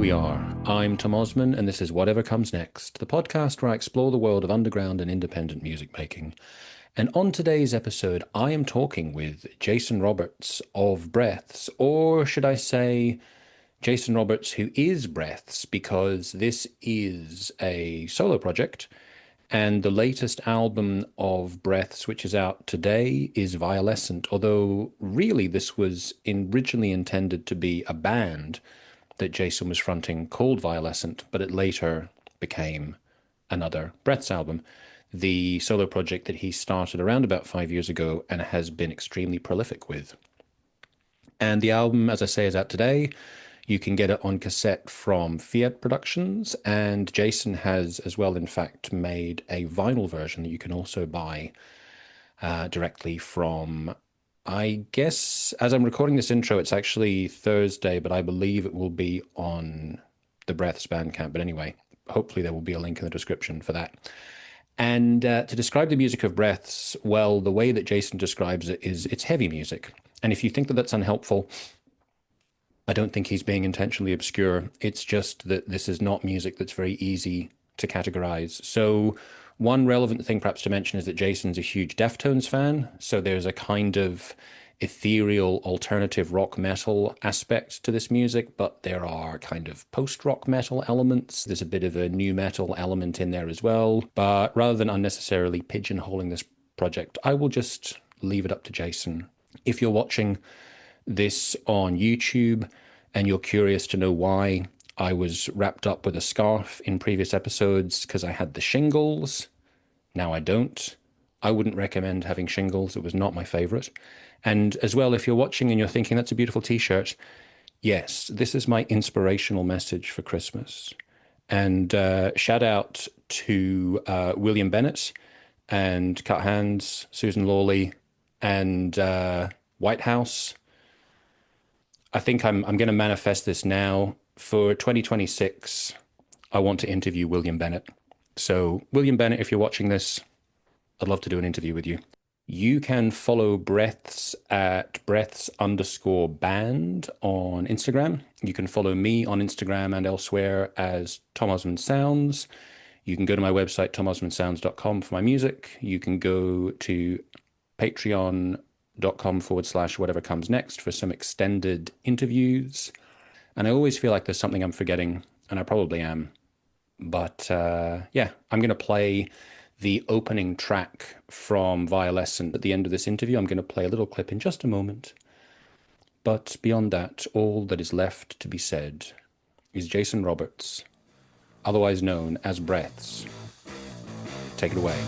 we are. I'm Tom Osman, and this is Whatever Comes Next, the podcast where I explore the world of underground and independent music making. And on today's episode, I am talking with Jason Roberts of Breaths, or should I say, Jason Roberts, who is Breaths, because this is a solo project. And the latest album of Breaths, which is out today, is Violescent, although really this was originally intended to be a band that Jason was fronting called Violescent, but it later became another Breaths album, the solo project that he started around about 5 years ago and has been extremely prolific with. And the album, as I say, is out today. You can get it on cassette from Fiadh Productions, and Jason has as well, in fact, made a vinyl version that you can also buy directly from, I guess, as I'm recording this intro, it's actually Thursday, but I believe it will be on the Breaths Bandcamp. But anyway, hopefully there will be a link in the description for that. And to describe the music of Breaths, well, the way that Jason describes it is it's heavy music. And if you think that that's unhelpful, I don't think he's being intentionally obscure. It's just that this is not music that's very easy to categorize. So one relevant thing perhaps to mention is that Jason's a huge Deftones fan. So there's a kind of ethereal alternative rock metal aspect to this music, but there are kind of post-rock metal elements. There's a bit of a new metal element in there as well. But rather than unnecessarily pigeonholing this project, I will just leave it up to Jason. If you're watching this on YouTube and you're curious to know why I was wrapped up with a scarf in previous episodes because I had the shingles, now I don't. I wouldn't recommend having shingles. It was not my favorite. And as well, if you're watching and you're thinking that's a beautiful t-shirt, yes, this is my inspirational message for Christmas. And shout out to William Bennett and Cut Hands, Susan Lawley, and Whitehouse. I think I'm going to manifest this now. For 2026, I want to interview William Bennett. So, William Bennett, if you're watching this, I'd love to do an interview with you. You can follow Breaths at breaths_band on Instagram. You can follow me on Instagram and elsewhere as Tom Osmond Sounds. You can go to my website, tomosmondsounds.com, for my music. You can go to patreon.com/whatever comes next for some extended interviews. And I always feel like there's something I'm forgetting, and I probably am. But yeah, I'm going to play the opening track from Violescent at the end of this interview. I'm going to play a little clip in just a moment. But beyond that, all that is left to be said is Jason Roberts, otherwise known as Breaths. Take it away.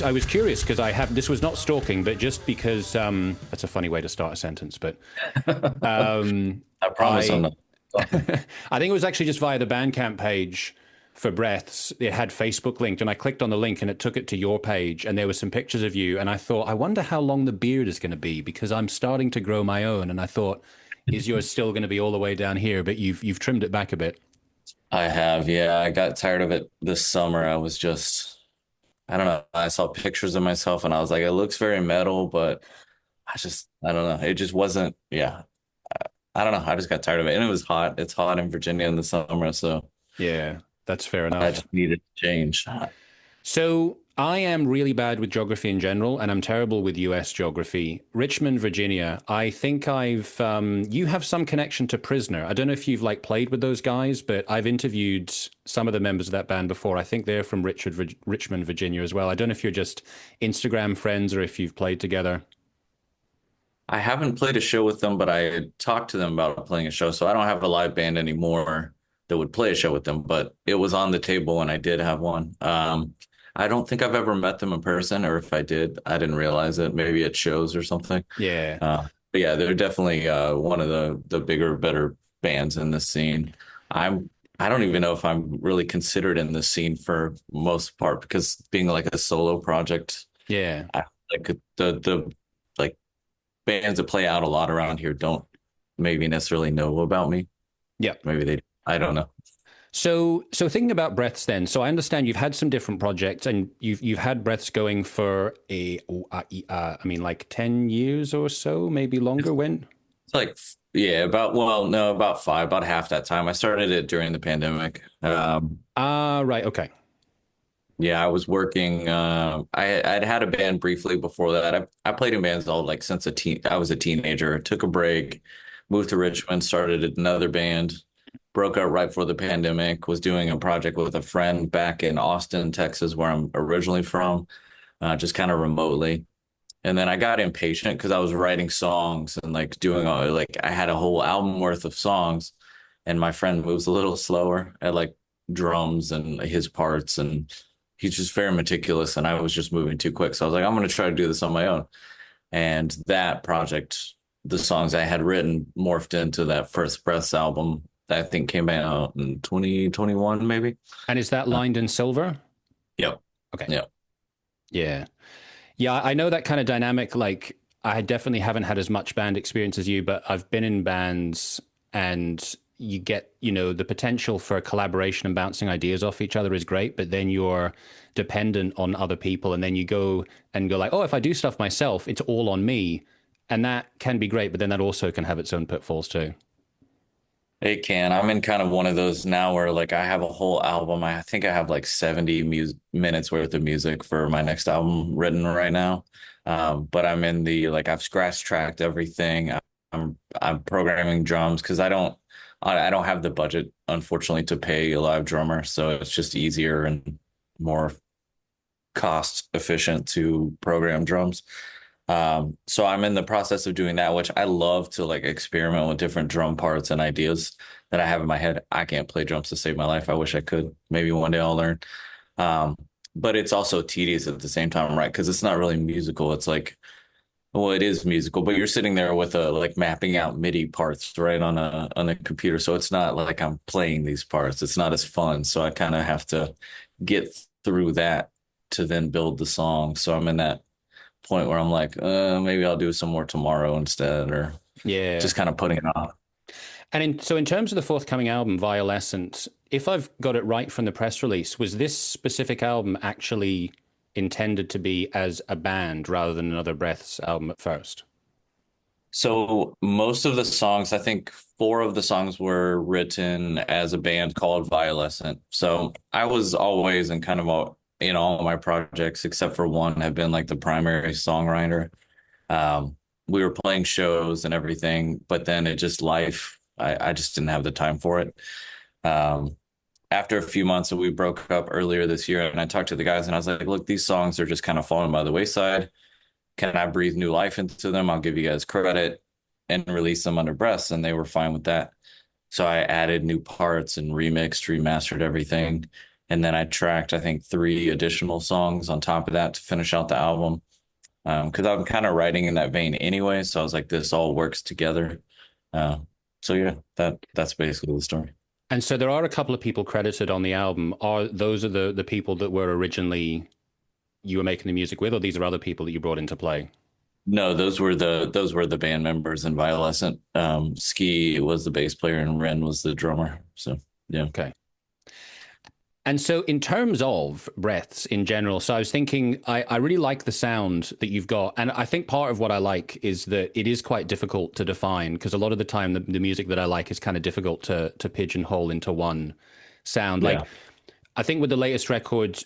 I was curious because this was not stalking, but just because that's a funny way to start a sentence, but I promise I'm not. I think it was actually just via the Bandcamp page for Breaths. It had Facebook linked, and I clicked on the link and it took it to your page, and there were some pictures of you, and I thought, I wonder how long the beard is going to be, because I'm starting to grow my own, and I thought, is yours still going to be all the way down here? But you've trimmed it back a bit. I have, yeah. I got tired of it this summer. I don't know. I saw pictures of myself and I was like, it looks very metal, but I don't know. It just wasn't, yeah. I don't know. I just got tired of it. And it was hot. It's hot in Virginia in the summer. So Yeah, that's fair I enough. just needed to change. So I am really bad with geography in general, and I'm terrible with US geography. Richmond, Virginia. I think you have some connection to Prisoner. I don't know if you've played with those guys, but I've interviewed some of the members of that band before. I think they're from Richmond, Virginia as well. I don't know if you're just Instagram friends or if you've played together. I haven't played a show with them, but I talked to them about playing a show. So I don't have a live band anymore that would play a show with them, but it was on the table when I did have one. I don't think I've ever met them in person, or if I did, I didn't realize it. Maybe at shows or something. Yeah. But yeah, they're definitely one of the bigger, better bands in the scene. I'm I don't even know if I'm really considered in the scene for most part because being like a solo project, Yeah. I like the like bands that play out a lot around here don't maybe necessarily know about me. Yeah. Maybe they, I don't know. So thinking about breaths then, so I understand you've had some different projects and you've had breaths going for I mean like 10 years or so, maybe longer. It's, When? it's like, yeah, about, well, no, about five, about half that time. I started it during the pandemic. Ah, right, okay. Yeah, I was working. I'd had a band briefly before that. I played in bands all like since I was a teenager. Took a break, moved to Richmond, started another band, broke up right before the pandemic. Was doing a project with a friend back in Austin, Texas, where I'm originally from, just kind of remotely. And then I got impatient because I was writing songs and like doing all like I had a whole album worth of songs, and my friend moves a little slower at like drums and his parts, and he's just very meticulous, and I was just moving too quick. So I was like, I'm gonna try to do this on my own. And that project, the songs I had written morphed into that First Breaths album that I think came out in 2021, maybe. And is that Uh, lined in silver? yep. Okay. Yep. Yeah. Yeah, I know that kind of dynamic. Like, I definitely haven't had as much band experience as you, but I've been in bands and you get, the potential for collaboration and bouncing ideas off each other is great, but then you're dependent on other people. And then you go like, oh, if I do stuff myself, it's all on me. And that can be great, but then that also can have its own pitfalls too. It can. I'm in kind of one of those now where like I have a whole album. I think I have like 70 minutes worth of music for my next album written right now. But I'm in the like I've scratch tracked everything. I'm programming drums because I don't have the budget unfortunately to pay a live drummer, so it's just easier and more cost efficient to program drums. So I'm in the process of doing that, which I love to like experiment with different drum parts and ideas that I have in my head. I can't play drums to save my life. I wish I could. Maybe one day I'll learn. Um, but it's also tedious at the same time, right? Because it's not really musical. It's like, well, it is musical, but you're sitting there with a like mapping out MIDI parts right on a computer. So it's not like I'm playing these parts. It's not as fun. So I kind of have to get through that to then build the song. So I'm in that point where I'm like, maybe I'll do some more tomorrow instead, or Yeah. just kind of putting it off. And so in terms of the forthcoming album, Violescent, if I've got it right from the press release, was this specific album actually intended to be as a band rather than another Breaths album at first? So most of the songs, I think four of the songs were written as a band called Violescent. So I was always in kind of in all my projects except for one have been like the primary songwriter. We were playing shows and everything, but then it just life, I just didn't have the time for it. Um, After a few months, we broke up earlier this year, and I talked to the guys, and I was like, "Look, these songs are just kind of falling by the wayside. Can I breathe new life into them? I'll give you guys credit and release them under Breaths." And they were fine with that. So I added new parts and remixed, remastered everything. And then I tracked, I think, three additional songs on top of that to finish out the album. Because I'm kind of writing in that vein anyway. So I was like, this all works together. Uh, so yeah, that's basically the story. And so there are a couple of people credited on the album. Are those are the people that were originally you were making the music with, or these are other people that you brought into play? No, those were the band members in Violescent. Ski was the bass player and Wren was the drummer. So yeah. Okay. And so, in terms of breaths in general, so I was thinking, I really like the sound that you've got. And I think part of what I like is that it is quite difficult to define because a lot of the time, the music that I like is kind of difficult to pigeonhole into one sound. Like, Yeah, I think with the latest record,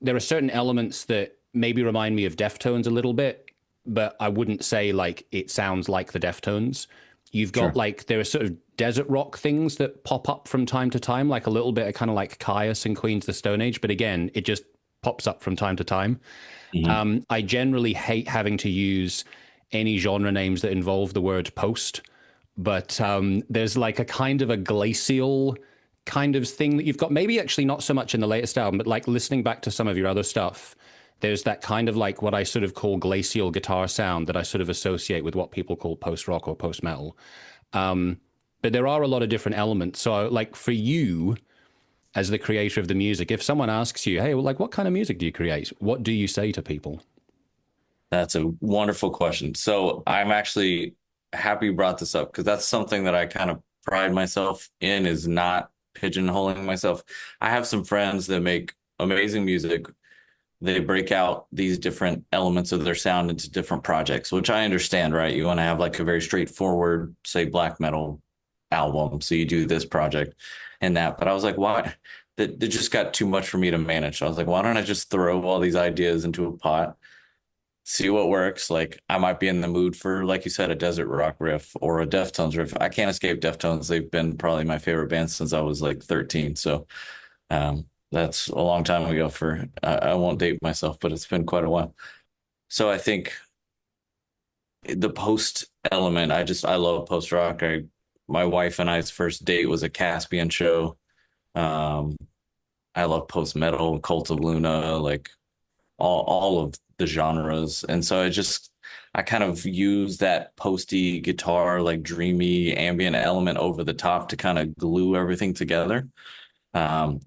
there are certain elements that maybe remind me of Deftones a little bit, but I wouldn't say like it sounds like the Deftones. You've got sure. like there are sort of desert rock things that pop up from time to time, like a little bit of kind of like Caius and Queens of the Stone Age, but again, it just pops up from time to time. Hmm. I generally hate having to use any genre names that involve the word post, but there's like a kind of a glacial kind of thing that you've got. Maybe actually not so much in the latest album, but like listening back to some of your other stuff, there's that kind of like what I sort of call glacial guitar sound that I sort of associate with what people call post rock or post metal. But there are a lot of different elements. So, like for you, as the creator of the music, if someone asks you, hey, well, like, what kind of music do you create? What do you say to people? That's a wonderful question. So I'm actually happy you brought this up because that's something that I kind of pride myself in is not pigeonholing myself. I have some friends that make amazing music. They break out these different elements of their sound into different projects, which I understand, right? You want to have like a very straightforward, say, black metal album. So you do this project and that. But I was like, why? That just got too much for me to manage. I was like, why don't I just throw all these ideas into a pot, see what works? Like I might be in the mood for, like you said, a desert rock riff or a Deftones riff. I can't escape Deftones. They've been probably my favorite band since I was like 13. So that's a long time ago for, I won't date myself, but it's been quite a while. So I think the post element, I love post rock. My wife and I's first date was a Caspian show. Um, I love post metal, Cult of Luna, like all of the genres. And so I kind of use that posty guitar, like dreamy ambient element over the top to kind of glue everything together.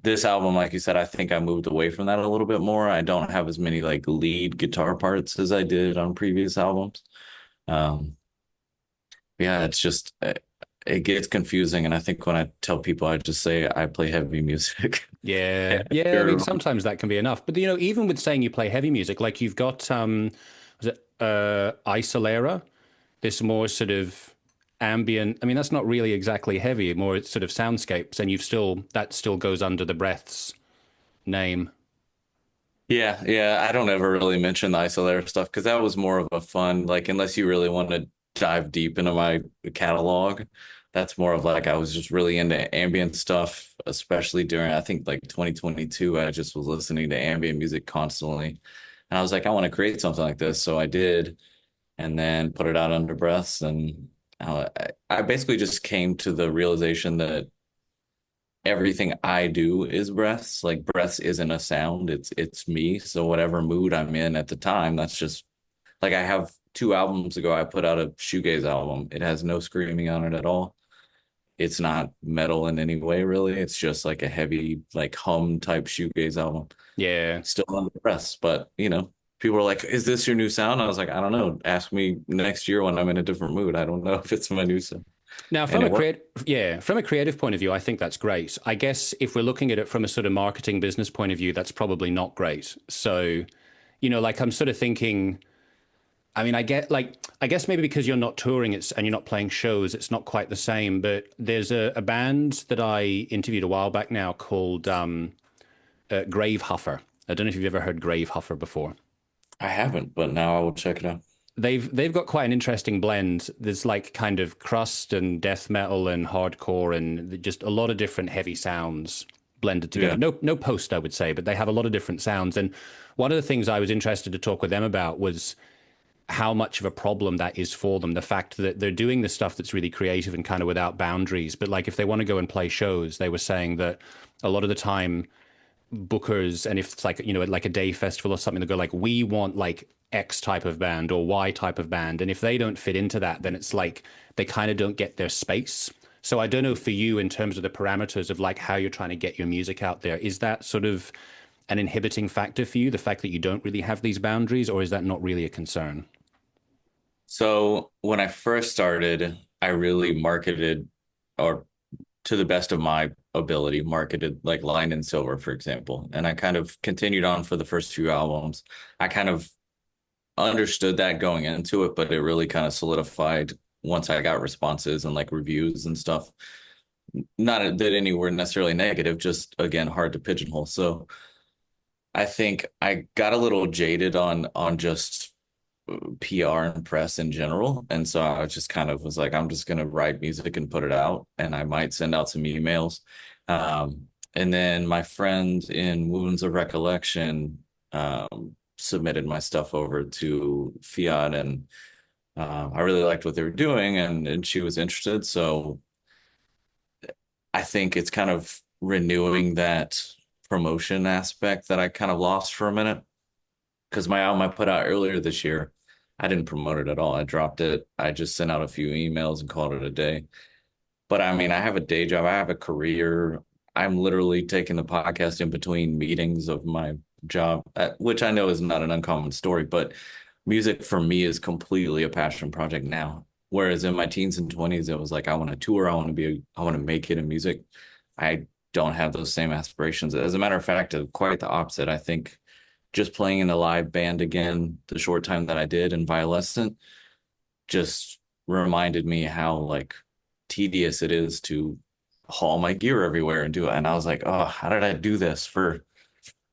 This album, like you said, I think I moved away from that a little bit more. I don't have as many like lead guitar parts as I did on previous albums. Um, yeah, it's just it gets confusing, and I think when I tell people, I just say I play heavy music. Yeah, yeah. I mean, Sure. sometimes that can be enough. But even with saying you play heavy music, like you've got was it Isolera, this more sort of ambient. I mean, that's not really exactly heavy, more sort of soundscapes, and that still goes under the Breaths name. Yeah, yeah. I don't ever really mention the Isolator stuff because that was more of a fun, like unless you really want to dive deep into my catalog, that's more of like I was just really into ambient stuff, especially during I think like 2022. I just was listening to ambient music constantly. And I was like, I want to create something like this. So I did, and then put it out under breaths. And I basically just came to the realization that everything I do is breaths. Like breaths isn't a sound, it's me. So whatever mood I'm in at the time, that's just like I have 2 albums ago, I put out a shoegaze album. It has no screaming on it at all. It's not metal in any way, really. It's just like a heavy, like hum type shoegaze album. Yeah. Still on the press, but people are like, "Is this your new sound?" I was like, "I don't know. Ask me next year when I'm in a different mood. I don't know if it's my new sound." Now, And from it worked. from a creative point of view, I think that's great. I guess if we're looking at it from a sort of marketing business point of view, that's probably not great. So, like I'm sort of thinking, I mean, I guess maybe because you're not touring and you're not playing shows, it's not quite the same. But there's a band that I interviewed a while back now called Grave Huffer. I don't know if you've ever heard Grave Huffer before. I haven't, but now I will check it out. They've got quite an interesting blend. There's like kind of crust and death metal and hardcore and just a lot of different heavy sounds blended together. Yeah. No post, I would say, but they have a lot of different sounds. And one of the things I was interested to talk with them about was how much of a problem that is for them. The fact that they're doing this stuff that's really creative and kind of without boundaries. But like if they want to go and play shows, they were saying that a lot of the time bookers, and if it's like like a day festival or something, they go like, we want like X type of band or Y type of band, and if they don't fit into that, then it's like they kind of don't get their space. So I don't know for you in terms of the parameters of like how you're trying to get your music out there, is that sort of an inhibiting factor for you, the fact that you don't really have these boundaries, or is that not really a concern? So when I first started, I really marketed, or to the best of my ability, marketed like Lined in Silver, for example. And I kind of continued on for the first few albums. I kind of understood that going into it, but it really kind of solidified once I got responses and like reviews and stuff. Not that any were necessarily negative, just again, hard to pigeonhole. So I think I got a little jaded on just PR and press in general. And so I just kind of was like, I'm just going to write music and put it out. And I might send out some emails. And then my friend in Wounds of Recollection submitted my stuff over to Fiadh, and I really liked what they were doing, and she was interested. So I think it's kind of renewing that promotion aspect that I kind of lost for a minute because my album I put out earlier this year, I didn't promote it at all. I dropped it. I just sent out a few emails and called it a day. But I mean, I have a day job. I have a career. I'm literally taking the podcast in between meetings of my job, which I know is not an uncommon story, but music for me is completely a passion project now. Whereas in my teens and 20s, it was like, I want to tour, I want to make it in music. I don't have those same aspirations. As a matter of fact, quite the opposite. I think just playing in a live band again, the short time that I did in Violescent, just reminded me how like tedious it is to haul my gear everywhere and do it. And I was like, oh, how did I do this for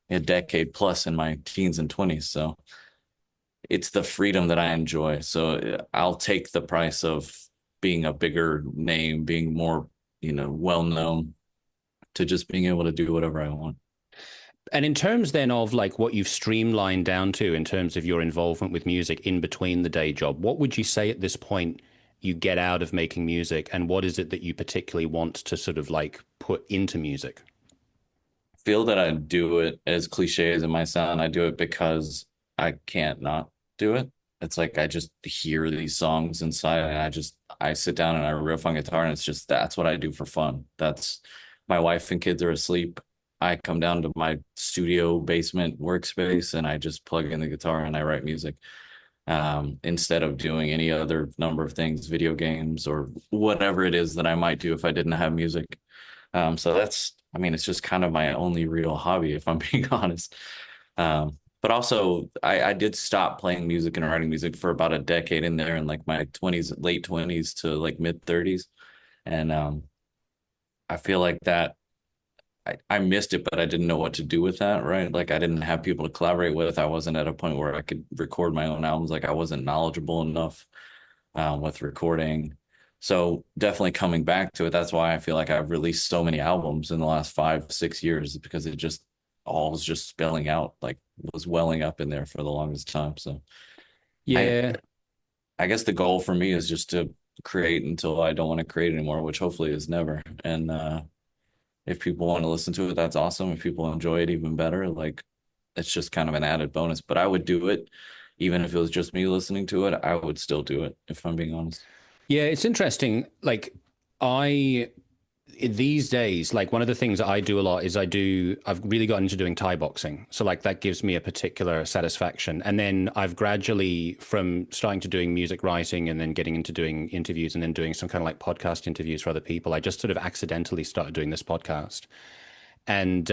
a decade plus in my teens and 20s? So it's the freedom that I enjoy. So I'll take the price of being a bigger name, being more, well known, to just being able to do whatever I want. And in terms then of like what you've streamlined down to in terms of your involvement with music in between the day job, what would you say at this point you get out of making music, and what is it that you particularly want to sort of like put into music? Feel that I do it, as cliche as it might sound, I do it because I can't not do it. It's like I just hear these songs inside and I sit down and I riff on guitar, and it's just that's what I do for fun. That's My wife and kids are asleep. I come down to my studio basement workspace and I just plug in the guitar and I write music. Instead of doing any other number of things, video games or whatever it is that I might do if I didn't have music. So it's just kind of my only real hobby, if I'm being honest. But also, I did stop playing music and writing music for about a decade in there in like my 20s, late 20s to like mid 30s. And I feel like that I missed it, but I didn't know what to do with that, right? Like I didn't have people to collaborate with. I wasn't at a point where I could record my own albums. Like I wasn't knowledgeable enough with recording. So definitely coming back to it. That's why I feel like I've released so many albums in the last 5, 6 years, because it just all was just spelling out, like was welling up in there for the longest time. So I Yeah. I guess the goal for me is just to create until I don't want to create anymore, which hopefully is never. And if people want to listen to it, that's awesome. If people enjoy it, even better. Like it's just kind of an added bonus. But I would do it even if it was just me listening to it. I would still do it, if I'm being honest. Yeah, it's interesting. Like I these days, like one of the things that I do a lot is I've really gotten into doing Thai boxing. So like that gives me a particular satisfaction. And then I've gradually, from starting to doing music writing and then getting into doing interviews and then doing some kind of like podcast interviews for other people, I just sort of accidentally started doing this podcast. And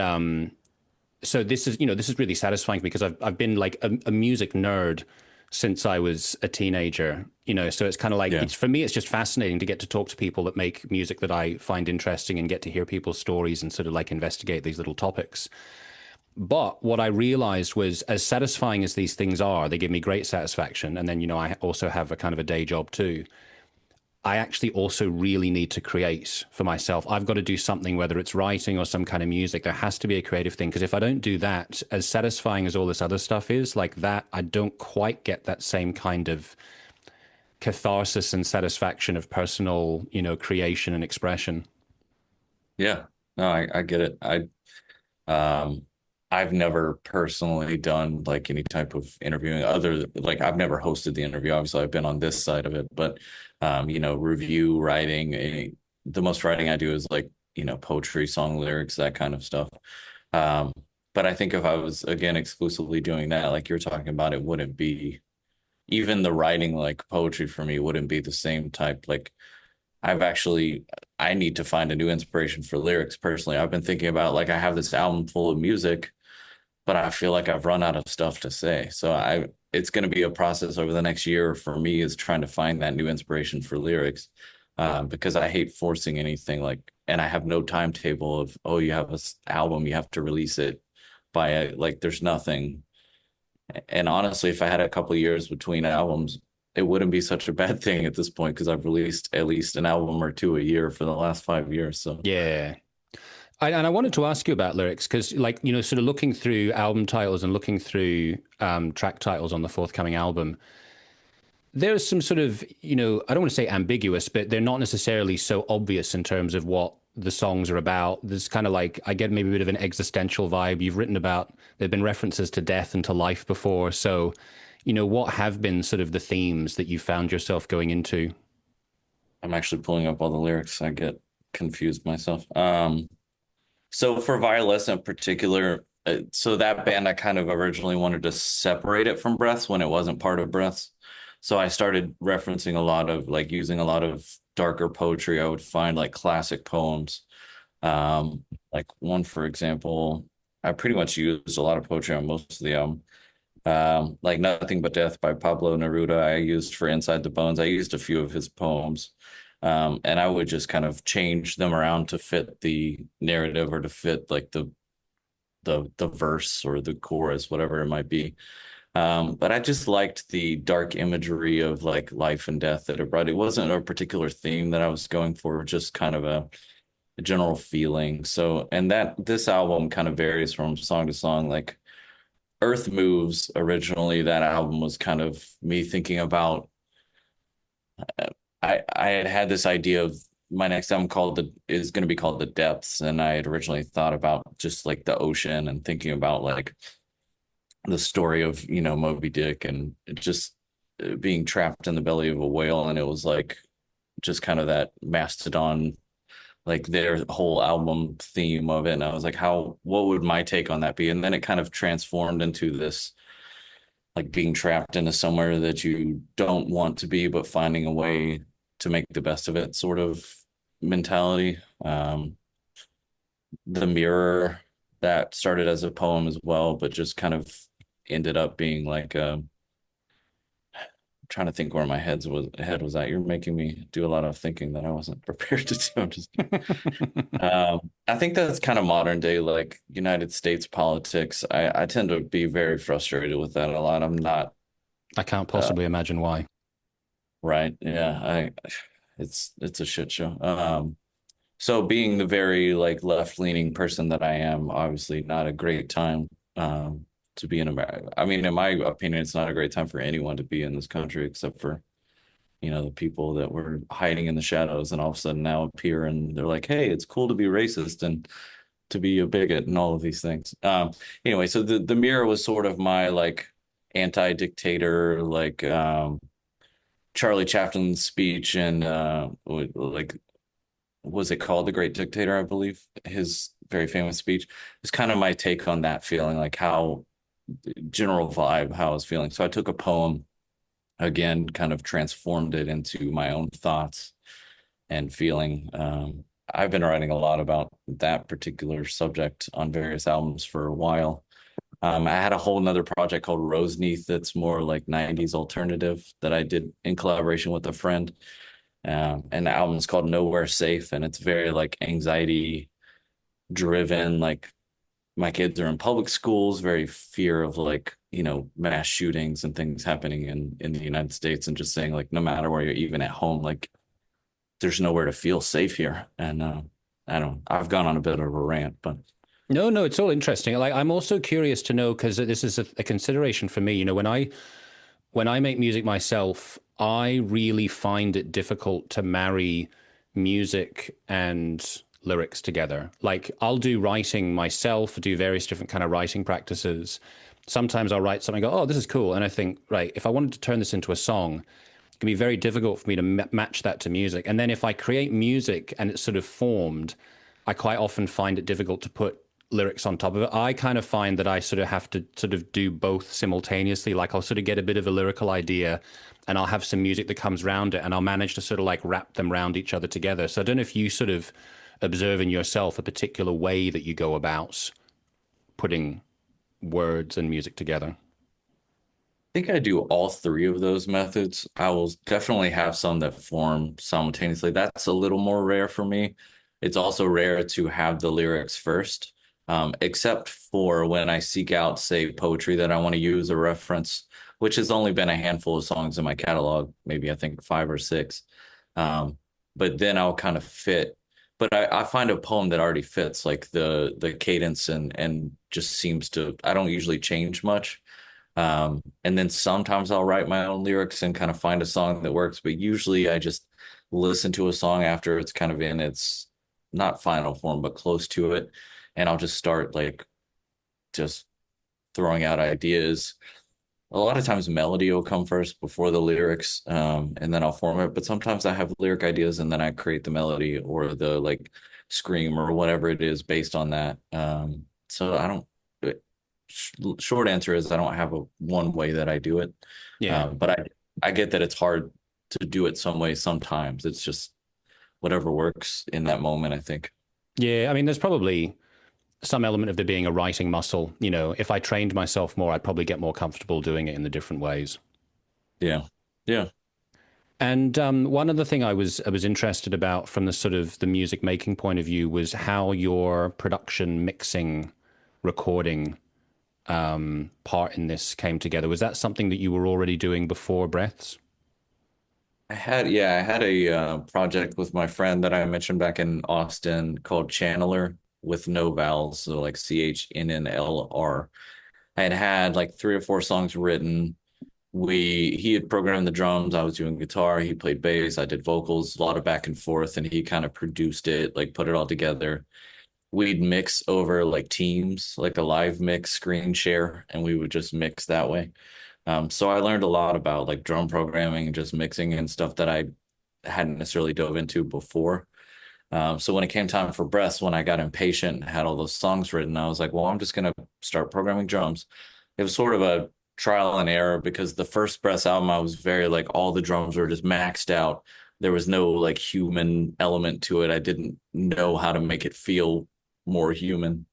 so this is really satisfying because I've been like a music nerd since I was a teenager, so it's kind of like Yeah. it's for me it's just fascinating to get to talk to people that make music that I find interesting and get to hear people's stories and sort of like investigate these little topics. But what I realized was, as satisfying as these things are, they give me great satisfaction, and then I also have a kind of a day job too. I actually also really need to create for myself. I've got to do something, whether it's writing or some kind of music. There has to be a creative thing, because if I don't do that, as satisfying as all this other stuff is, like that, I don't quite get that same kind of catharsis and satisfaction of personal, creation and expression. Yeah. No, I get it. Um I've never personally done like any type of interviewing, like I've never hosted the interview. Obviously, I've been on this side of it, but review writing, the most writing I do is like, poetry, song lyrics, that kind of stuff. Um, but I think if I was again exclusively doing that, like you're talking about, it wouldn't be even the writing, like poetry for me wouldn't be the same type. Like I've actually I need to find a new inspiration for lyrics personally. I've been thinking about, like, I have this album full of music, but I feel like I've run out of stuff to say. So it's going to be a process over the next year for me, is trying to find that new inspiration for lyrics, because I hate forcing anything, like, and I have no timetable of, oh, you have this album, you have to release it by like, there's nothing. And honestly, if I had a couple of years between albums, it wouldn't be such a bad thing at this point, because I've released at least an album or two a year for the last 5 years. So Yeah. And I wanted to ask you about lyrics because, like, sort of looking through album titles and looking through track titles on the forthcoming album, there's some sort of, I don't want to say ambiguous, but they're not necessarily so obvious in terms of what the songs are about. There's kind of like, I get maybe a bit of an existential vibe. You've written about, there've been references to death and to life before. So, what have been sort of the themes that you found yourself going into? I'm actually pulling up all the lyrics. I get confused myself. So for Violescent in particular, so that band I kind of originally wanted to separate it from Breaths when it wasn't part of Breaths. So I started referencing a lot of like using a lot of darker poetry. I would find like classic poems. Um, like one, for example, I pretty much used a lot of poetry on most of the album. Like Nothing But Death by Pablo Neruda, I used for Inside the Bones. I used a few of his poems. And I would just kind of change them around to fit the narrative or to fit like the verse or the chorus, whatever it might be. But I just liked the dark imagery of like life and death that it brought. It wasn't a particular theme that I was going for, just kind of a general feeling. So, and that this album kind of varies from song to song. Like Earth Moves, originally, that album was kind of me thinking about. I had had this idea of my next album called the is going to be called The Depths, and I had originally thought about just like the ocean and thinking about like the story of Moby Dick and just being trapped in the belly of a whale, and it was like just kind of that mastodon, like their whole album theme of it. And I was like, what would my take on that be? And then it kind of transformed into this like being trapped into somewhere that you don't want to be, but finding a way to make the best of it sort of mentality. The Mirror, that started as a poem as well, but just kind of ended up being like trying to think where my head was at. You're making me do a lot of thinking that I wasn't prepared to do. I'm just I think that's kind of modern day, like United States politics. I tend to be very frustrated with that a lot. I'm not I can't uh, possibly imagine why. right. Yeah, it's a shit show. So being the very like left-leaning person that I am, obviously not a great time to be in America. I mean, in my opinion, it's not a great time for anyone to be in this country except for, the people that were hiding in the shadows and all of a sudden now appear and they're like, hey, it's cool to be racist and to be a bigot and all of these things. Anyway, so the Mirror was sort of my like anti-dictator, like Charlie Chaplin's speech and like was it called The Great Dictator, I believe, his very famous speech. It's kind of my take on that feeling, like how general vibe, how I was feeling. So I took a poem again, kind of transformed it into my own thoughts and feeling. I've been writing a lot about that particular subject on various albums for a while. I had a whole nother project called Roseneath that's more like 90s alternative that I did in collaboration with a friend. And the album's called Nowhere Safe, and it's very like anxiety driven. Like my kids are in public schools, very fear of like, mass shootings and things happening in the United States, and just saying like no matter where you're even at home, like there's nowhere to feel safe here. And I've gone on a bit of a rant, but No, no, it's all interesting. Like, I'm also curious to know because this is a consideration for me. When I make music myself, I really find it difficult to marry music and lyrics together. Like, I'll do writing myself, do various different kind of writing practices. Sometimes I'll write something, and go, oh, this is cool, and I think, right, if I wanted to turn this into a song, it can be very difficult for me to match that to music. And then if I create music and it's sort of formed, I quite often find it difficult to put lyrics on top of it. I kind of find that I sort of have to sort of do both simultaneously. Like I'll sort of get a bit of a lyrical idea and I'll have some music that comes around it and I'll manage to sort of like wrap them around each other together. So I don't know if you sort of observe in yourself a particular way that you go about putting words and music together. think I do all three of those methods. I will definitely have some that form simultaneously. That's a little more rare for me. It's also rare to have the lyrics first, except for when I seek out, say, poetry that I want to use a reference, which has only been a handful of songs in my catalog, maybe I think five or six. Um, but then I'll kind of fit. But I find a poem that already fits, like the cadence and just seems to. I don't usually change much. And then sometimes I'll write my own lyrics and kind of find a song that works, but usually I just listen to a song after it's kind of in its not final form, but close to it. And I'll just start like just throwing out ideas. a lot of times melody will come first before the lyrics, and then I'll form it. But sometimes I have lyric ideas and then I create the melody or the like scream or whatever it is based on that. So I don't. Short answer is I don't have a one way that I do it, Yeah. but I get that it's hard to do it some way sometimes. It's just whatever works in that moment, I think. Yeah. I mean, there's probably some element of there being a writing muscle. You know, if I trained myself more, I'd probably get more comfortable doing it in the different ways. Yeah. Yeah. And one other thing I was interested about from the sort of the music making point of view was how your production, mixing, recording part in this came together. Was that something that you were already doing before Breaths? I had a project with my friend that I mentioned back in Austin called Channeler with no vowels, so like CHNNLR. I had like three or four songs written. He had programmed the drums, I was doing guitar, he played bass, I did vocals, a lot of back and forth, and he kind of produced it, like put it all together. We'd mix over like Teams, like a live mix screen share, and we would just mix that way. So I learned a lot about like drum programming and just mixing and stuff that I hadn't necessarily dove into before. So when it came time for Breaths, when I got impatient and had all those songs written, I was like, well, I'm just gonna start programming drums. It was sort of a trial and error because the first Breaths album, I was very like all the drums were just maxed out. There was no like human element to it. I didn't know how to make it feel more human.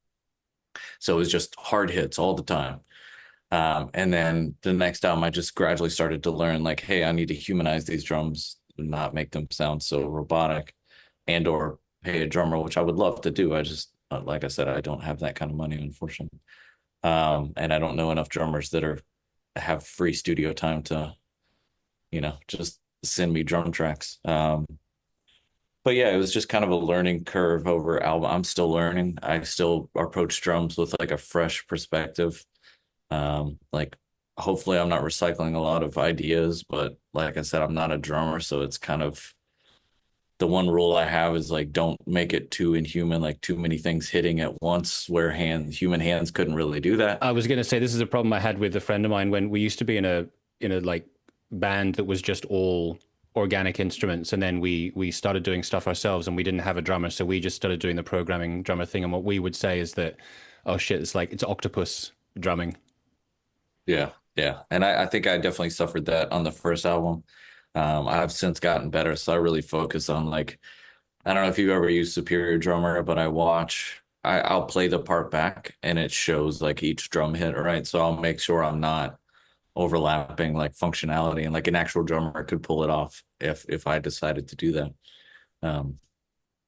So it was just hard hits all the time. And then the next album, I just gradually started to learn like, hey, I need to humanize these drums, not make them sound so robotic, and or pay a drummer, which I would love to do. I just, like I said, I don't have that kind of money, unfortunately. And I don't know enough drummers that are have free studio time to, just send me drum tracks. But yeah, it was just kind of a learning curve over album. I'm still learning. I still approach drums with like a fresh perspective. Like hopefully I'm not recycling a lot of ideas, but like I said, I'm not a drummer, so it's kind of the one rule I have is like don't make it too inhuman, like too many things hitting at once, where human hands couldn't really do that. I was going to say this is a problem I had with a friend of mine when we used to be in a like band that was just all organic instruments, and then we started doing stuff ourselves, and we didn't have a drummer, so we just started doing the programming drummer thing. And what we would say is that, oh shit, it's octopus drumming. Yeah, yeah. And I think I definitely suffered that on the first album. I've since gotten better, so I really focus on like I don't know if you've ever used Superior Drummer, but I'll play the part back and it shows like each drum hit, right? So I'll make sure I'm not overlapping like functionality and like an actual drummer could pull it off if I decided to do that. Um,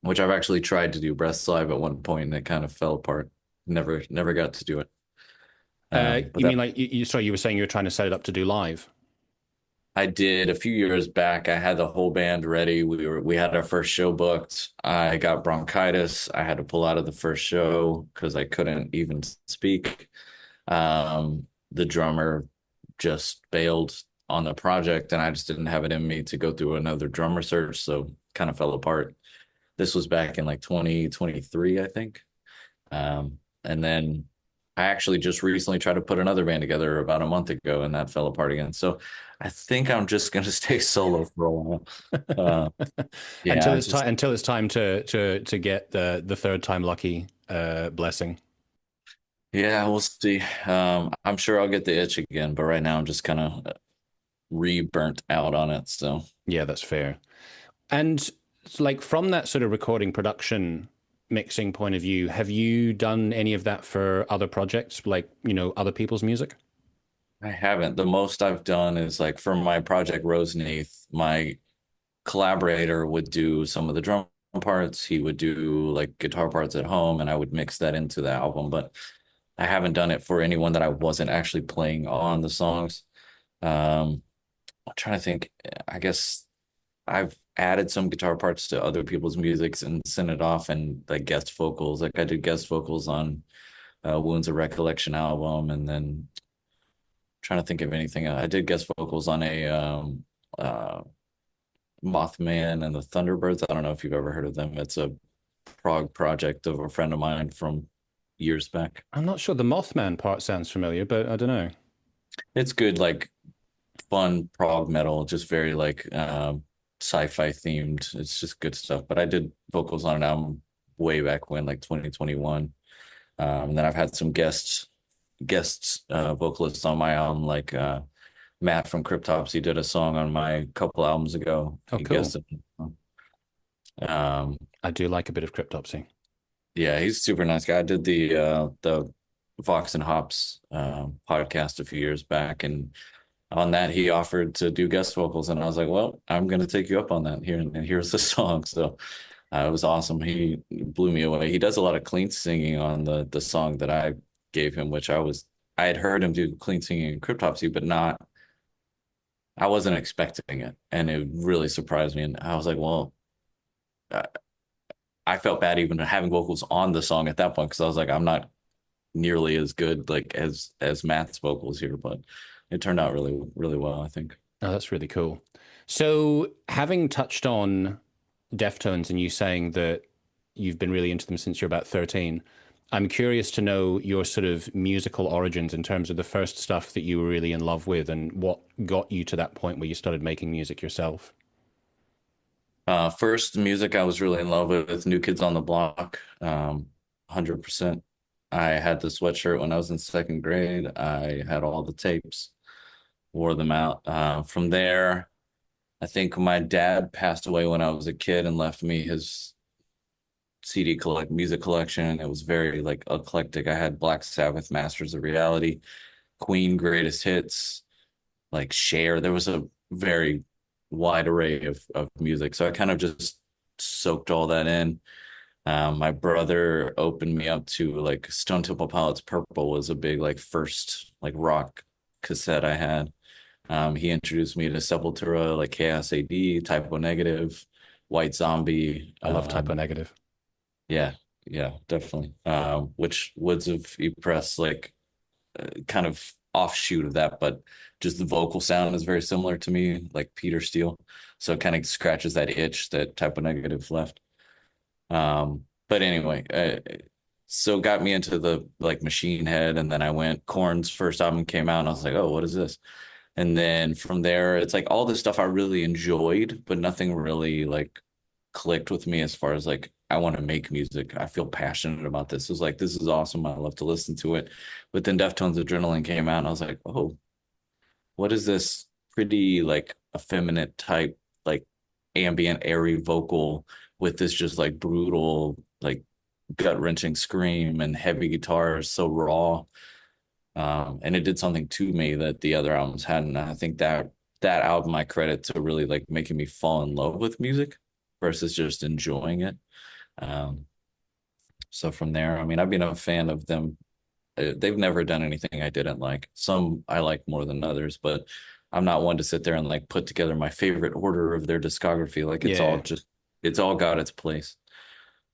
which I've actually tried to do Breath Live at one point and it kind of fell apart. Never got to do it. But You that mean like sorry, you were saying you were trying to set it up to do live? I did a few years back. I had the whole band ready. We had our first show booked. I got bronchitis. I had to pull out of the first show because I couldn't even speak. The drummer just bailed on the project, and I just didn't have it in me to go through another drummer search, so kind of fell apart. This was back in like 2023, I think. And then I actually just recently tried to put another band together about a month ago, and that fell apart again. So I think I'm just gonna stay solo for a while. Uh, yeah, Until I it's just time to get the third time lucky blessing. yeah, we'll see. I'm sure I'll get the itch again, but right now I'm just kind of re-burnt out on it. So Yeah, that's fair. And like from that sort of recording production mixing point of view, have you done any of that for other projects, like, other people's music? I haven't. The most I've done is like for my project Roseneath, my collaborator would do some of the drum parts. He would do like guitar parts at home, and I would mix that into the album. But I haven't done it for anyone that I wasn't actually playing on the songs. Um, I'm trying to think. I guess I've added some guitar parts to other people's musics and sent it off and like guest vocals. Like I did guest vocals on Wounds of Recollection album, and then trying to think of anything. I did guest vocals on a uh, Mothman and the Thunderbirds. I don't know if you've ever heard of them. It's a prog project of a friend of mine from years back. I'm not sure the Mothman part sounds familiar, but I don't know. It's good, like fun prog metal, just very like sci-fi themed. It's just good stuff. But I did vocals on an album way back when, like 2021. And then I've had some guests vocalists on my album, like Matt from Cryptopsy did a song on my couple albums ago. Oh, He cool. guested. Um, I do like a bit of cryptopsy. yeah, he's a super nice guy. I did the Vox and Hops podcast a few years back, and on that he offered to do guest vocals, and I was like, well, I'm gonna take you up on that here, and here's the song. So it was awesome. He blew me away. He does a lot of clean singing on the song that I gave him, which I had heard him do clean singing in Cryptopsy, but not I wasn't expecting it, and it really surprised me. And I was like, well, uh, I felt bad even having vocals on the song at that point because I was like, I'm not nearly as good like as Matt's vocals here, but it turned out really well, I think. Oh, that's really cool. So, having touched on Deftones and you saying that you've been really into them since you're about 13, I'm curious to know your sort of musical origins in terms of the first stuff that you were really in love with and what got you to that point where you started making music yourself. First music I was really in love with New Kids on the Block, 100%. I had the sweatshirt when I was in second grade. I had all the tapes, wore them out. From there, I think my dad passed away when I was a kid and left me his music collection. It was very like eclectic. I had Black Sabbath, Masters of Reality, Queen Greatest Hits, like Cher. There was a very wide array of music. So I kind of just soaked all that in. My brother opened me up to like Stone Temple Pilots Purple was a big like first like rock cassette I had. He introduced me to Sepultura, like Chaos AD, Typo Negative, White Zombie. I love Typo Negative. Yeah, yeah, definitely. Which Woods of Ypres, like kind of offshoot of that, but just the vocal sound is very similar to me, like Peter Steele. So it kind of scratches that itch that Typo Negative left. But anyway, so got me into the like Machine Head, and then I went. Korn's first album came out, and I was like, oh, what is this? And then from there, it's like all this stuff I really enjoyed, but nothing really like clicked with me as far as like I want to make music. I feel passionate about this. It was like this is awesome. I love to listen to it. But then Deftones Adrenaline came out, and I was like, oh, what is this pretty like effeminate type, like ambient, airy vocal with this just like brutal, like gut-wrenching scream and heavy guitars, so raw. And it did something to me that the other albums hadn't. I think that album I credit to really like making me fall in love with music versus just enjoying it. Um, so from there, I mean, I've been a fan of them. They've never done anything I didn't like. Some I like more than others, but I'm not one to sit there and like put together my favorite order of their discography. Like Yeah. it's all got its place.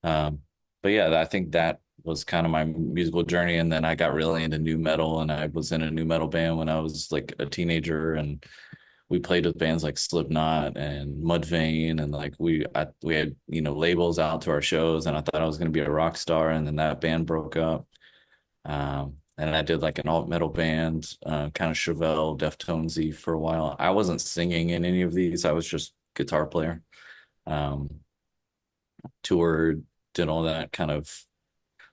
Um, but yeah, I think that was kind of my musical journey. And then I got really into new metal, and I was in a new metal band when I was like a teenager, and we played with bands like Slipknot and Mudvayne, and like we had labels out to our shows, and I thought I was going to be a rock star, and then that band broke up. And I did like an alt metal band, kind of Chevelle, Deftonesy for a while. I wasn't singing in any of these. I was just guitar player. Um, Toured, did all that, kind of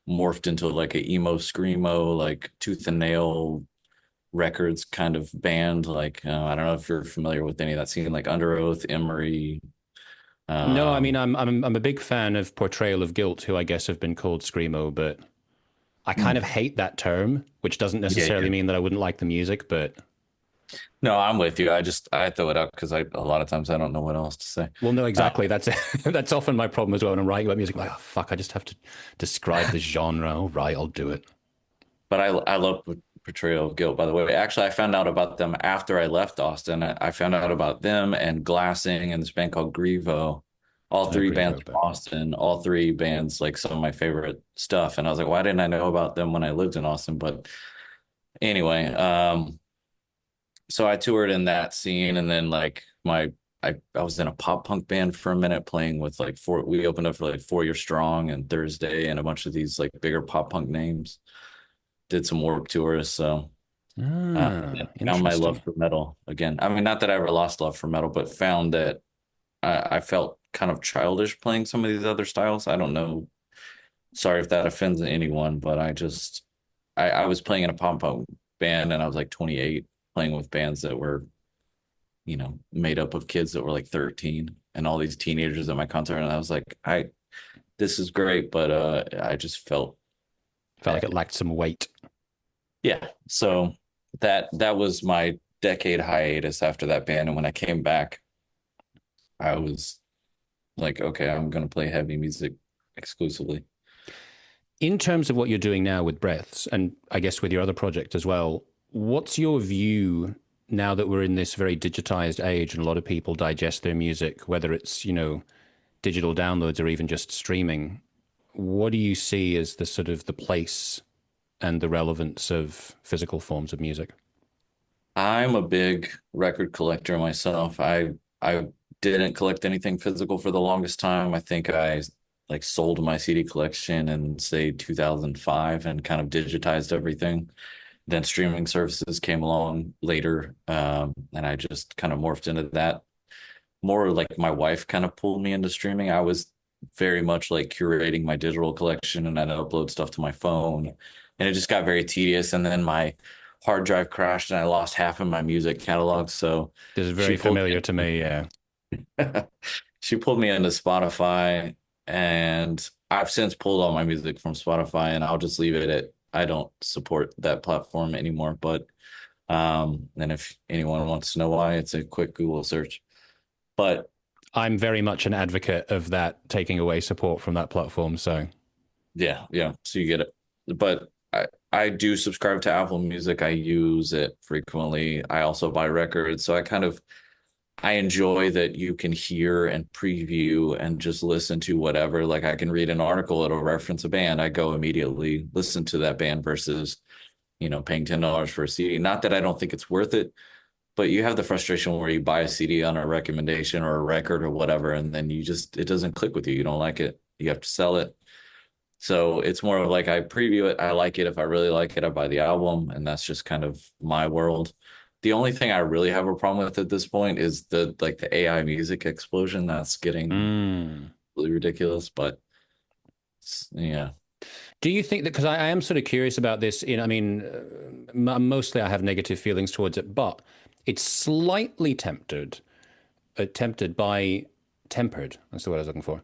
morphed into like a emo screamo, like Tooth and Nail Records kind of band. Like I don't know if you're familiar with any of that scene, like Under Oath, Emery. No, I mean, Um, I'm a big fan of Portrayal of Guilt, who I guess have been called screamo, but I kind of hate that term, which doesn't yeah, necessarily yeah. mean that I wouldn't like the music, but No, I'm with you. I throw it out because I a lot of times I don't know what else to say. well, no, Uh, exactly. That's that's often my problem as well when I'm writing about music. Like, oh fuck, I just have to describe the genre. All right, I'll do it. but I love Portrayal of Guilt, by the way. Actually, I found out about them after I left Austin. I found out about them and Glassing and this band called Grievo. All three Agree, bands though, from but Austin, all three bands like some of my favorite stuff. And I was like, why didn't I know about them when I lived in Austin? But anyway, so I toured in that scene, and then like I was in a pop punk band for a minute playing with like we opened up for like 4 Year Strong and Thursday and a bunch of these like bigger pop punk names. Did some Warped Tours, so And Ah, found my love interesting. for metal again. I mean, not that I ever lost love for metal, but found that I felt kind of childish playing some of these other styles. I don't know. Sorry if that offends anyone, but I was playing in a pop punk band and I was like 28, playing with bands that were, made up of kids that were like 13 and all these teenagers at my concert. And I was like, this is great, but I just felt Felt like it lacked some weight. yeah. So that was my decade hiatus after that band. And when I came back, I was like, okay, I'm gonna play heavy music exclusively. In terms of what you're doing now with Breaths, and I guess with your other project as well, what's your view now that we're in this very digitized age and a lot of people digest their music, whether it's, digital downloads or even just streaming? What do you see as the sort of the place and the relevance of physical forms of music? I'm a big record collector myself. I didn't collect anything physical for the longest time. I think I like sold my CD collection in say 2005 and kind of digitized everything. Then streaming services came along later, and I just kind of morphed into that. More like my wife kind of pulled me into streaming. I was very much like curating my digital collection and I'd upload stuff to my phone. And it just got very tedious. And then my hard drive crashed and I lost half of my music catalog. So This is she very pulled familiar me to me. Yeah. she pulled me into Spotify and I've since pulled all my music from Spotify and I'll just leave it at I don't support that platform anymore. But and if anyone wants to know why, it's a quick Google search. But I'm very much an advocate of that taking away support from that platform. So yeah, yeah. So you get it. But I do subscribe to Apple Music. I use it frequently. I also buy records. So I enjoy that you can hear and preview and just listen to whatever. Like I can read an article, it'll reference a band. I go immediately listen to that band versus, paying $10 for a CD. Not that I don't think it's worth it, but you have the frustration where you buy a CD on a recommendation or a record or whatever, and then it doesn't click with you. You don't like it. You have to sell it. So it's more of like I preview it. I like it. If I really like it, I buy the album, and that's just kind of my world. The only thing I really have a problem with at this point is the AI music explosion that's getting mm. really ridiculous. But yeah, Do you think that, because I am sort of curious about this, I mean, mostly I have negative feelings towards it, but it's slightly tempted by, tempered, that's the word I was looking for,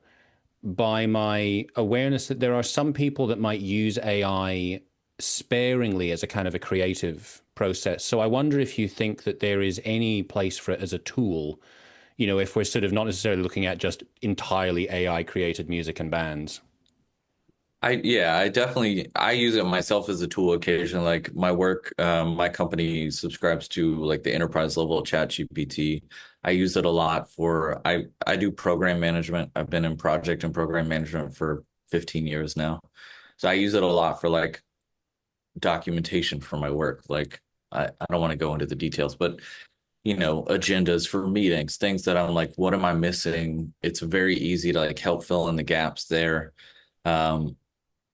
by my awareness that there are some people that might use AI sparingly as a kind of a creative process. So I wonder if you think that there is any place for it as a tool, if we're sort of not necessarily looking at just entirely AI created music and bands. I definitely I use it myself as a tool occasionally. Like my work, my company subscribes to like the enterprise level chat GPT. I use it a lot for I do program management. I've been in project and program management for 15 years now. So I use it a lot for like documentation for my work. Like I don't want to go into the details, but agendas for meetings, things that I'm like, what am I missing? It's very easy to like help fill in the gaps there. Um,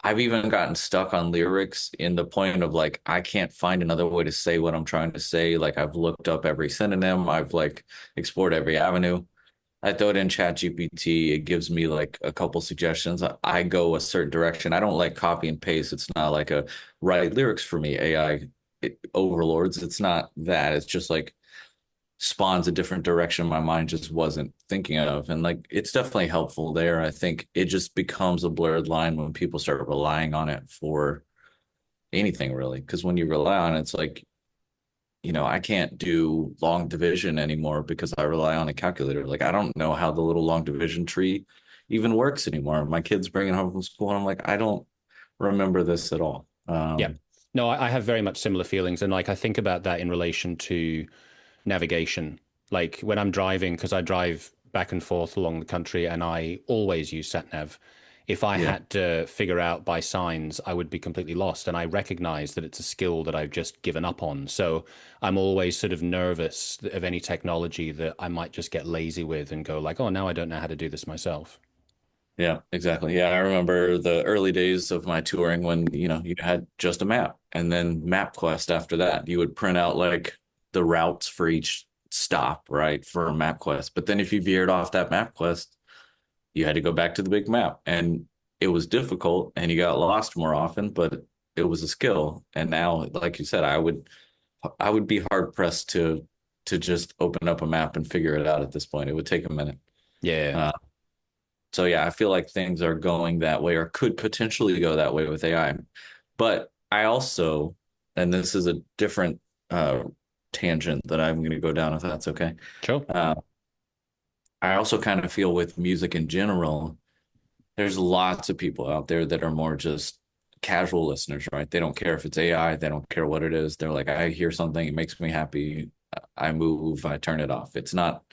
I've even gotten stuck on lyrics in the point of like I can't find another way to say what I'm trying to say. Like I've looked up every synonym, I've like explored every avenue. I throw it in Chat GPT, it gives me like a couple suggestions. I go a certain direction. I don't like copy and paste. It's not like a write lyrics for me AI overlords. It's not that. It's just like spawns a different direction my mind just wasn't thinking of. And like it's definitely helpful there. I think it just becomes a blurred line when people start relying on it for anything really. Because when you rely on it, it's like, I can't do long division anymore because I rely on a calculator. Like I don't know how the little long division tree even works anymore. My kids bring it home from school and I'm like, I don't remember this at all. Yeah. No, I have very much similar feelings. And like I think about that in relation to navigation. Like when I'm driving, because I drive back and forth along the country and I always use sat nav. If I Yeah. had to figure out by signs, I would be completely lost. And I recognize that it's a skill that I've just given up on. So I'm always sort of nervous of any technology that I might just get lazy with and go like, oh, now I don't know how to do this myself. Yeah, exactly. Yeah, I remember the early days of my touring when, you had just a map and then MapQuest after that. You would print out like the routes for each stop, right, for MapQuest. But then if you veered off that MapQuest, you had to go back to the big map. And it was difficult and you got lost more often, but it was a skill. And now, like you said, I would be hard pressed to just open up a map and figure it out at this point. It would take a minute. Yeah. Uh, so yeah, I feel like things are going that way or could potentially go that way with AI. But I also, and this is a different uh, tangent that I'm going to go down if that's okay. Sure. Uh, I also kind of feel with music in general, there's lots of people out there that are more just casual listeners, right? They don't care if it's AI, they don't care what it is. They're like, I hear something, it makes me happy. I move, I turn it off. It's not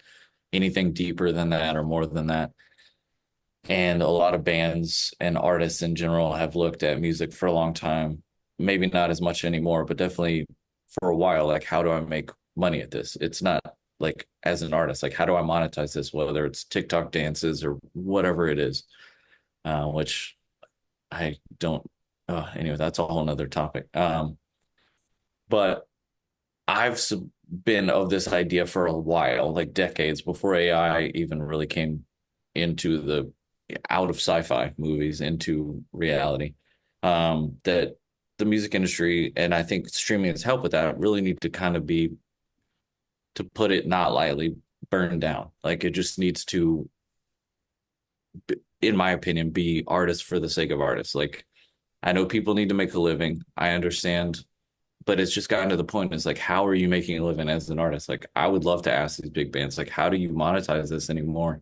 anything deeper than that or more than that. And a lot of bands and artists in general have looked at music for a long time. Maybe not as much anymore, but definitely for a while. Like, how do I make money at this? It's not like as an artist, like, how do I monetize this? Whether it's TikTok dances or whatever it is, which I don't. Anyway, that's a whole nother topic. But I've been of this idea for a while, like decades before AI even really came into the out of sci-fi movies into reality. That the music industry, and I think streaming has helped with that, really need to kind of be, to put it not lightly, burned down. Like it just needs to, in my opinion, be artists for the sake of artists. Like I know people need to make a living. I understand, but it's just gotten to the point. It's like, how are you making a living as an artist? Like, I would love to ask these big bands, like, how do you monetize this anymore?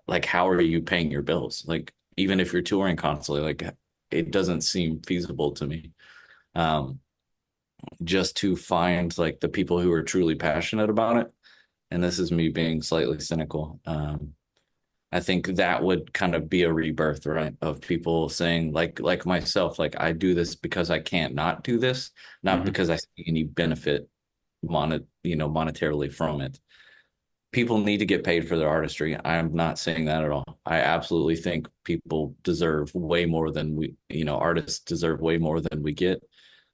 Like, how are you paying your bills? Like, even if you're touring constantly, like, it doesn't seem feasible to me. Um, just to find like the people who are truly passionate about it. And this is me being slightly cynical. I think that would kind of be a rebirth, right? Of people saying like myself, like I do this because I can't not do this, not Hmm. because I see any benefit monetarily from it. People need to get paid for their artistry. I'm not saying that at all. I absolutely think people deserve way more than artists deserve way more than we get.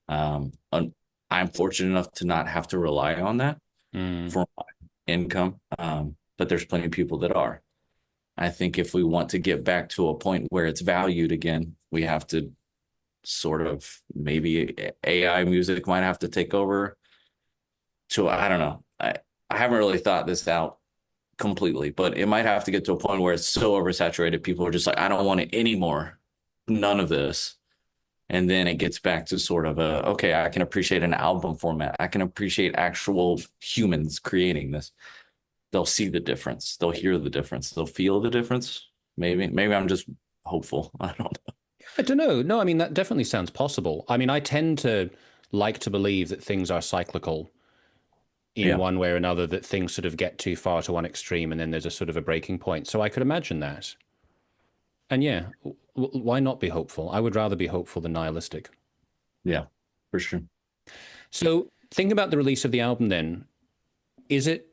Um, I'm fortunate enough to not have to rely on that Mm. for my income. But there's plenty of people that are. I think if we want to get back to a point where it's valued again, we have to sort of, maybe AI music might have to take over. So I don't know. I haven't really thought this out completely, but it might have to get to a point where it's so oversaturated, people are just like, I don't want it anymore. None of this. And then it gets back to sort of okay, I can appreciate an album format. I can appreciate actual humans creating this. They'll see the difference. They'll hear the difference. They'll feel the difference. Maybe I'm just hopeful. I don't know. I don't know. No, I mean, that definitely sounds possible. I mean, I tend to like to believe that things are cyclical in Yeah. one way or another, that things sort of get too far to one extreme and then there's a sort of a breaking point. So I could imagine that. And yeah, why not be hopeful? I would rather be hopeful than nihilistic. Yeah, for sure. So think about the release of the album then. Is it,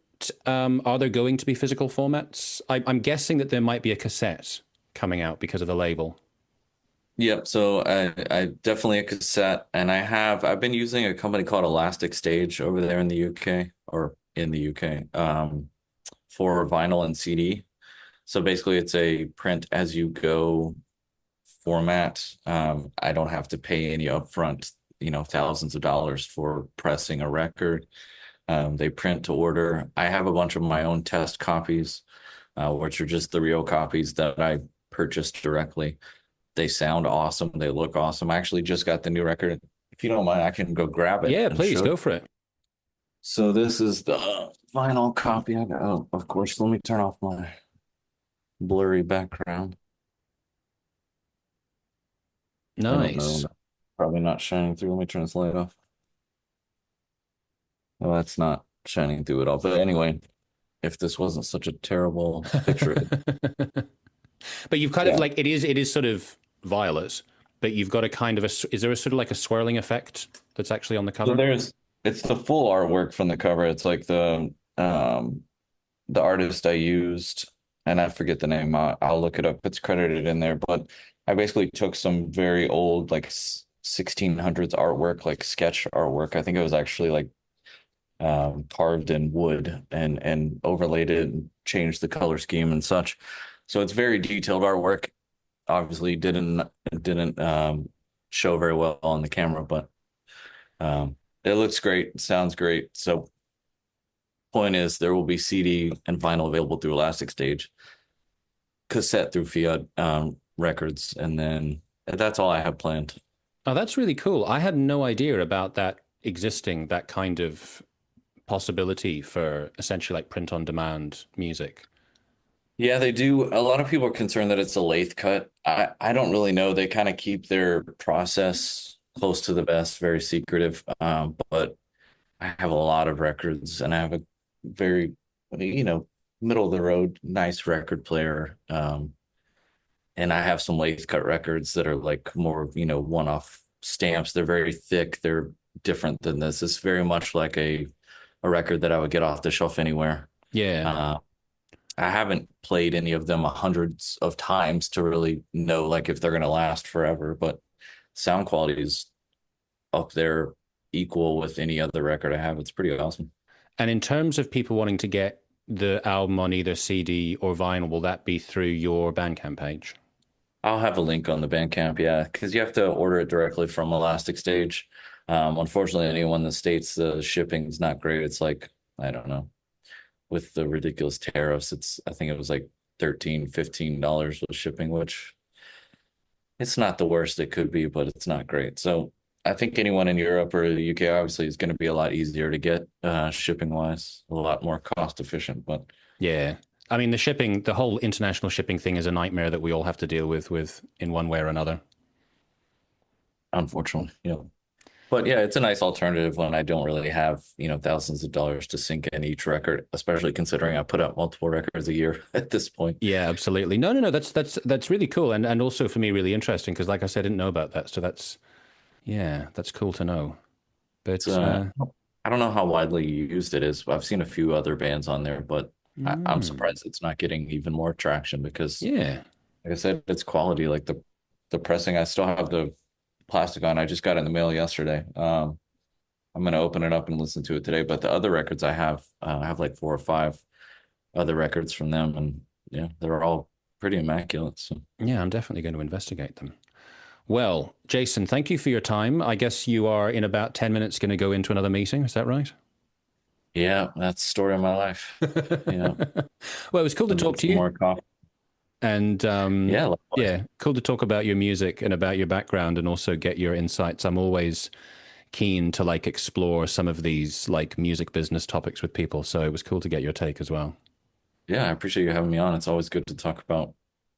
are there going to be physical formats? I'm guessing that there might be a cassette coming out because of the label. Yep. So I definitely a cassette, and I've been using a company called Elastic Stage over there in the UK or in the UK for vinyl and CD. So basically, it's a print as you go format. I don't have to pay any upfront, thousands of dollars for pressing a record. They print to order. I have a bunch of my own test copies, which are just the real copies that I purchased directly. They sound awesome. They look awesome. I actually just got the new record. If you don't mind, I can go grab it Yeah, and please show you. go for it. So this is the vinyl copy I got. Oh, of course, let me turn off my blurry background. I don't know. Nice. Probably not shining through. Let me turn this light off. No, that's not shining through at all. But anyway, if this wasn't such a terrible picture, But you've kind of yeah. like, it is sort of violet, but you've got a kind of a, is there a sort of like a swirling effect that's actually on the So cover? it's the full artwork from the cover. It's like the artist I used. and I forget the name. I'll look it up. It's credited in there, but I basically took some very old, like 1600s artwork, like sketch artwork. I think it was actually like carved in wood and overlaid it and changed the color scheme and such. So it's very detailed artwork. Obviously, didn't show very well on the camera, but it looks great. It sounds great. So point is, there will be CD and vinyl available through Elastic Stage, cassette through Fiadh Records, and then that's all I have planned. Oh, that's really cool. I had no idea about that existing, that kind of possibility for essentially like print on demand music. Yeah, they do. A lot of people are concerned that it's a lathe cut. I don't really know. They kind of keep their process close to the vest, very secretive. But I have a lot of records, and I have a very, you know, middle of the road, nice record player. And I have some lathe cut records that are like more, one-off stamps. They're very thick. They're different than this. It's very much like a record that I would get off the shelf anywhere. Yeah. Uh, I haven't played any of them hundreds of times to really know like if they're going to last forever, but sound quality is up there equal with any other record I have. It's pretty awesome. And in terms of people wanting to get the album on either CD or vinyl, will that be through your Bandcamp page? I'll have a link on the Bandcamp, yeah, because you have to order it directly from Elastic Stage. Unfortunately, anyone in the States, the shipping is not great. It's like, I don't know, with the ridiculous tariffs, I think it was like 13, $15 with shipping, which it's not the worst it could be, but it's not great. So I think anyone in Europe or the UK obviously is going to be a lot easier to get shipping wise, a lot more cost efficient. But Yeah. I mean, the shipping, the whole international shipping thing is a nightmare that we all have to deal with in one way or another. unfortunately, But yeah, it's a nice alternative when I don't really have, thousands of dollars to sink in each record, especially considering I put out multiple records a year at this point. Yeah, absolutely. No, no, no. That's really cool, and also for me really interesting because, like I said, I didn't know about that. So that's cool to know. It's But I don't know how widely used it is. I've seen a few other bands on there, but I'm mm, surprised it's not getting even more traction because, yeah, like I said, it's quality. Like the pressing, I still have the plastic on. I just got it in the mail yesterday. I'm gonna open it up and listen to it today. But the other records I have like four or five other records from them, and yeah, they're all pretty immaculate. So yeah, I'm definitely going to investigate them. Well, Jason, thank you for your time. I guess you are in about 10 minutes going to go into another meeting. Is that right? yeah, that's the story of my life. Yeah, Well, it was cool to and then talk to some you. more coffee. And Yeah, likewise. yeah, cool to talk about your music and about your background and also get your insights. I'm always keen to like explore some of these like music business topics with people. So it was cool to get your take as well. Yeah, I appreciate you having me on. It's always good to talk about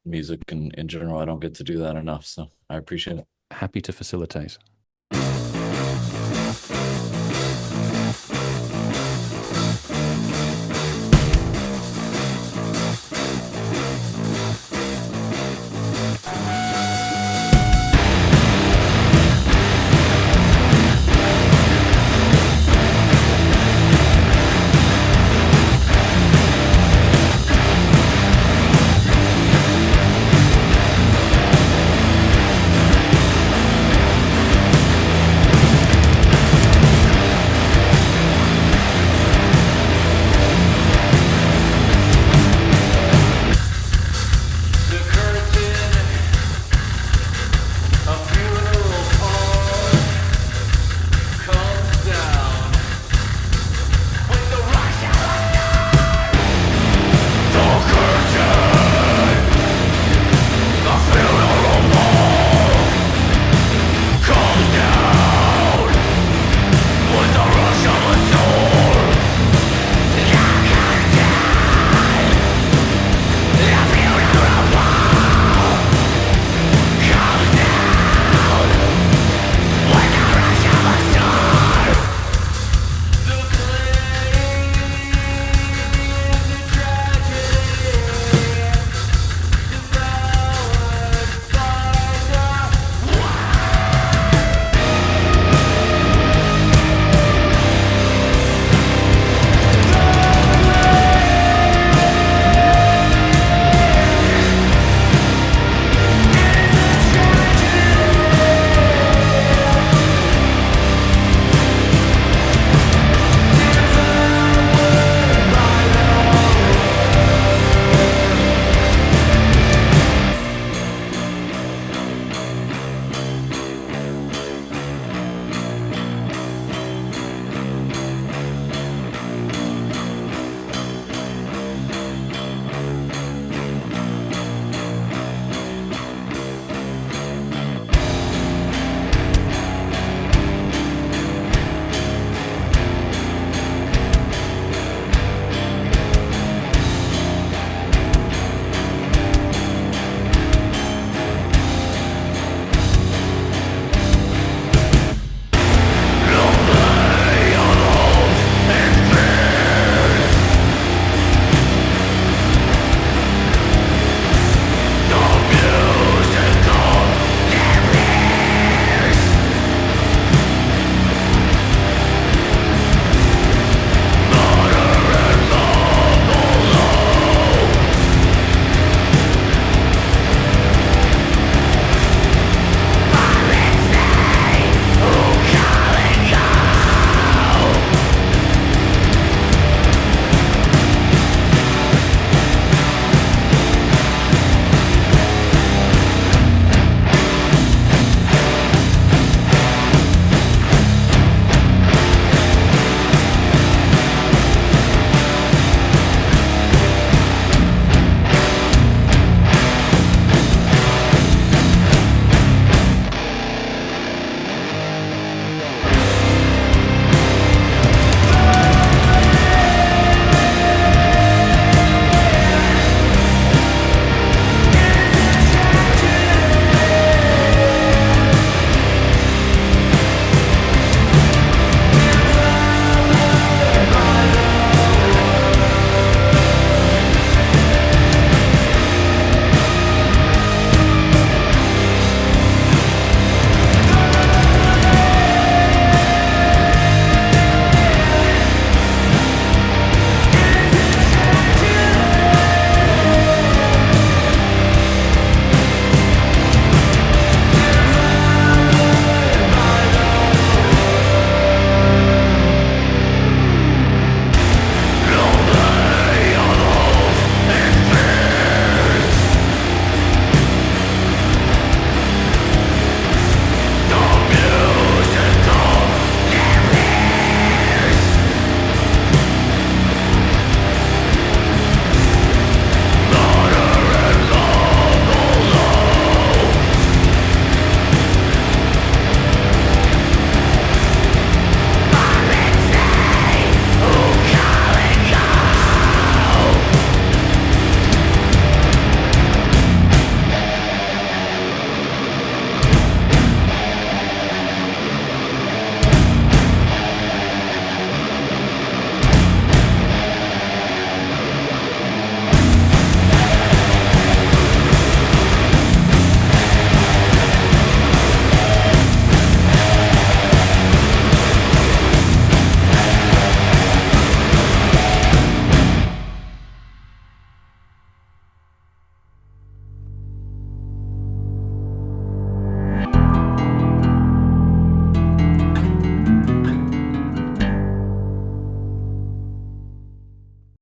music and in general. I don't get to do that enough, so I appreciate it. Happy to facilitate.